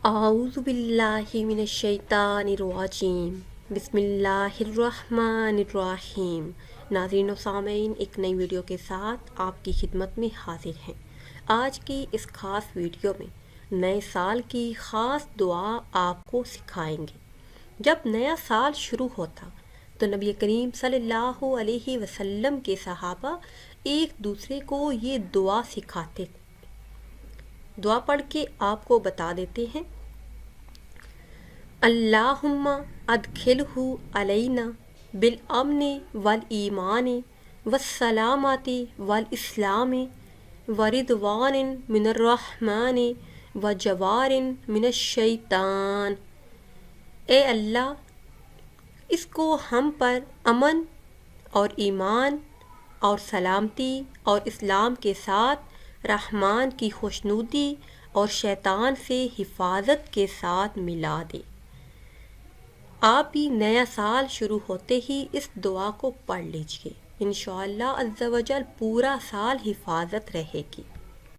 اعوذ باللہ من الشیطان الرجیم بسم اللہ الرحمن الرحیم۔ ناظرین و سامعین، ایک نئی ویڈیو کے ساتھ آپ کی خدمت میں حاضر ہیں۔ آج کی اس خاص ویڈیو میں نئے سال کی خاص دعا آپ کو سکھائیں گے۔ جب نیا سال شروع ہوتا تو نبی کریم صلی اللہ علیہ وسلم کے صحابہ ایک دوسرے کو یہ دعا سکھاتے تھے۔ دعا پڑھ کے آپ کو بتا دیتے ہیں: اللہم ادخلہ علینا بالامن والایمان والسلامت والاسلام ورضوان من الرحمن وجوار من الشیطان۔ اے اللہ، اس کو ہم پر امن اور ایمان اور سلامتی اور اسلام کے ساتھ رحمان کی خوشنودی اور شیطان سے حفاظت کے ساتھ ملا دے۔ آپ بھی نیا سال شروع ہوتے ہی اس دعا کو پڑھ لیجئے، انشاءاللہ عز و جل پورا سال حفاظت رہے گی۔